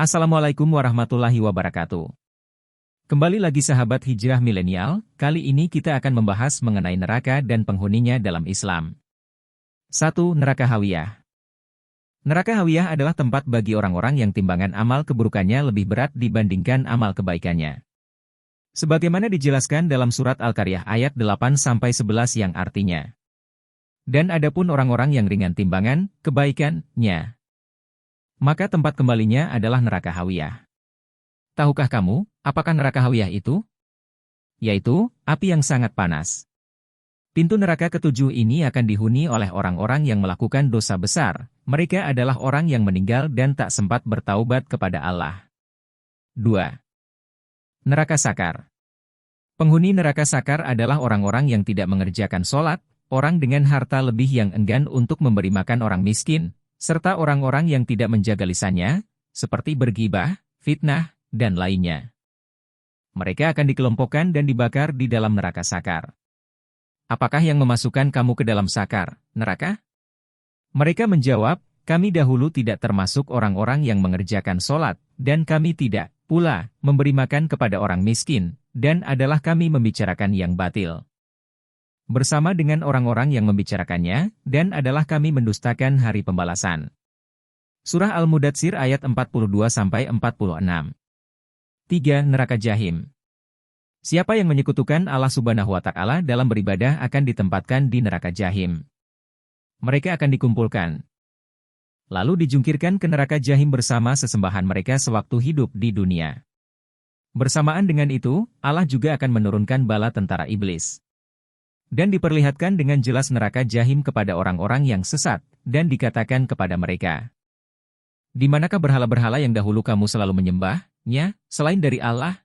Assalamualaikum warahmatullahi wabarakatuh. Kembali lagi sahabat hijrah milenial, kali ini kita akan membahas mengenai neraka dan penghuninya dalam Islam. 1. Neraka Hawiyah. Neraka Hawiyah adalah tempat bagi orang-orang yang timbangan amal keburukannya lebih berat dibandingkan amal kebaikannya. Sebagaimana dijelaskan dalam surat Al-Qaryah ayat 8-11 yang artinya, dan adapun orang-orang yang ringan timbangan kebaikannya, maka tempat kembalinya adalah neraka Hawiyah. Tahukah kamu, apakah neraka Hawiyah itu? Yaitu, api yang sangat panas. Pintu neraka ketujuh ini akan dihuni oleh orang-orang yang melakukan dosa besar. Mereka adalah orang yang meninggal dan tak sempat bertaubat kepada Allah. 2. Neraka Sakar. Penghuni neraka Sakar adalah orang-orang yang tidak mengerjakan sholat, orang dengan harta lebih yang enggan untuk memberi makan orang miskin, serta orang-orang yang tidak menjaga lisannya, seperti bergibah, fitnah, dan lainnya. Mereka akan dikelompokkan dan dibakar di dalam neraka Sakar. Apakah yang memasukkan kamu ke dalam Sakar, neraka? Mereka menjawab, kami dahulu tidak termasuk orang-orang yang mengerjakan sholat, dan kami tidak pula memberi makan kepada orang miskin, dan adalah kami membicarakan yang batil bersama dengan orang-orang yang membicarakannya, dan adalah kami mendustakan hari pembalasan. Surah Al-Mudatsir ayat 42-46. 3. Neraka Jahim. Siapa yang menyekutukan Allah Subhanahu wa Ta'ala dalam beribadah akan ditempatkan di neraka Jahim. Mereka akan dikumpulkan, lalu dijungkirkan ke neraka Jahim bersama sesembahan mereka sewaktu hidup di dunia. Bersamaan dengan itu, Allah juga akan menurunkan bala tentara iblis dan diperlihatkan dengan jelas neraka Jahim kepada orang-orang yang sesat, dan dikatakan kepada mereka, di manakah berhala-berhala yang dahulu kamu selalu menyembahnya, selain dari Allah?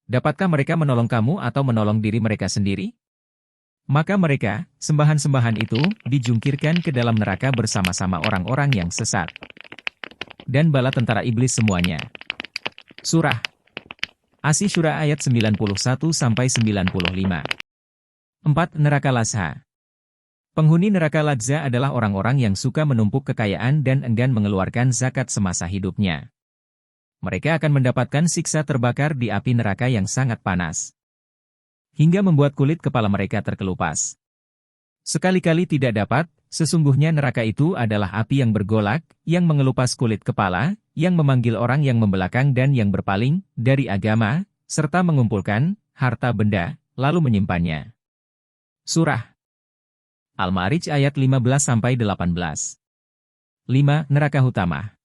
Dapatkah mereka menolong kamu atau menolong diri mereka sendiri? Maka mereka, sembahan-sembahan itu, dijungkirkan ke dalam neraka bersama-sama orang-orang yang sesat dan bala tentara iblis semuanya. Surah Asy-Syura ayat 91-95. 4. Neraka Lazza. Penghuni neraka Lazza adalah orang-orang yang suka menumpuk kekayaan dan enggan mengeluarkan zakat semasa hidupnya. Mereka akan mendapatkan siksa terbakar di api neraka yang sangat panas, hingga membuat kulit kepala mereka terkelupas. Sekali-kali tidak dapat, sesungguhnya neraka itu adalah api yang bergolak, yang mengelupas kulit kepala, yang memanggil orang yang membelakang dan yang berpaling dari agama, serta mengumpulkan harta benda, lalu menyimpannya. Surah Al-Ma'arij ayat 15-18. 5. Neraka Hutamah.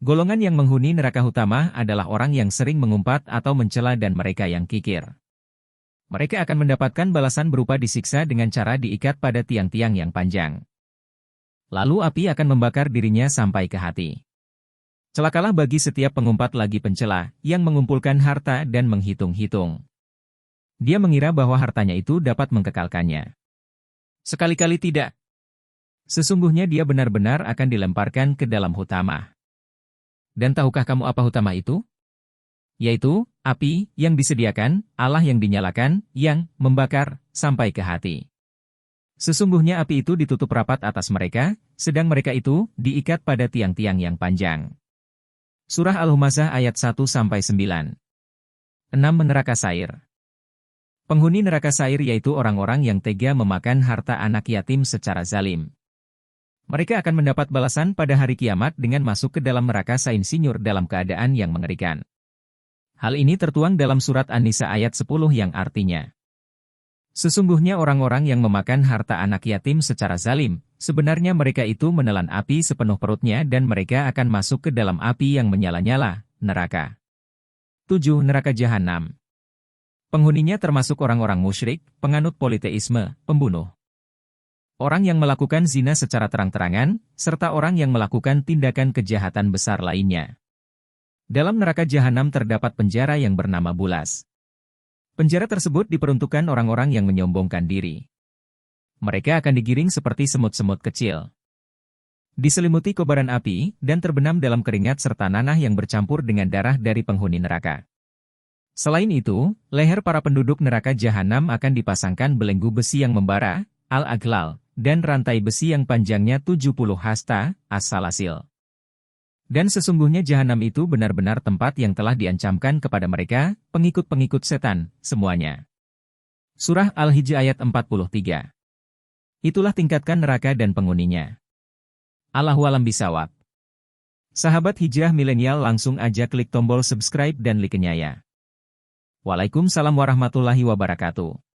Golongan yang menghuni neraka Hutamah adalah orang yang sering mengumpat atau mencela dan mereka yang kikir. Mereka akan mendapatkan balasan berupa disiksa dengan cara diikat pada tiang-tiang yang panjang. Lalu api akan membakar dirinya sampai ke hati. Celakalah bagi setiap pengumpat lagi pencela, yang mengumpulkan harta dan menghitung-hitung. Dia mengira bahwa hartanya itu dapat mengkekalkannya. Sekali-kali tidak. Sesungguhnya dia benar-benar akan dilemparkan ke dalam Hutamah. Dan tahukah kamu apa Hutamah itu? Yaitu, api yang disediakan, Allah yang dinyalakan, yang membakar sampai ke hati. Sesungguhnya api itu ditutup rapat atas mereka, sedang mereka itu diikat pada tiang-tiang yang panjang. Surah Al-Humazah ayat 1-9. 6. Neraka Sair. Penghuni neraka Sair yaitu orang-orang yang tega memakan harta anak yatim secara zalim. Mereka akan mendapat balasan pada hari kiamat dengan masuk ke dalam neraka Sair dalam keadaan yang mengerikan. Hal ini tertuang dalam surat An-Nisa ayat 10 yang artinya, sesungguhnya orang-orang yang memakan harta anak yatim secara zalim, sebenarnya mereka itu menelan api sepenuh perutnya dan mereka akan masuk ke dalam api yang menyala-nyala, neraka. 7. Neraka Jahanam. Penghuninya termasuk orang-orang musyrik, penganut politeisme, pembunuh, orang yang melakukan zina secara terang-terangan, serta orang yang melakukan tindakan kejahatan besar lainnya. Dalam neraka Jahanam terdapat penjara yang bernama Bulas. Penjara tersebut diperuntukkan orang-orang yang menyombongkan diri. Mereka akan digiring seperti semut-semut kecil, diselimuti kobaran api, dan terbenam dalam keringat serta nanah yang bercampur dengan darah dari penghuni neraka. Selain itu, leher para penduduk neraka Jahanam akan dipasangkan belenggu besi yang membara, al-aglal, dan rantai besi yang panjangnya 70 hasta, as-salasil. Dan sesungguhnya jahanam itu benar-benar tempat yang telah diancamkan kepada mereka, pengikut-pengikut setan, semuanya. Surah Al-Hijr ayat 43. Itulah tingkatkan neraka dan penghuninya. Allahu a'lam bishawab. Sahabat hijrah milenial, langsung aja klik tombol subscribe dan like-nya ya. Waalaikumsalam warahmatullahi wabarakatuh.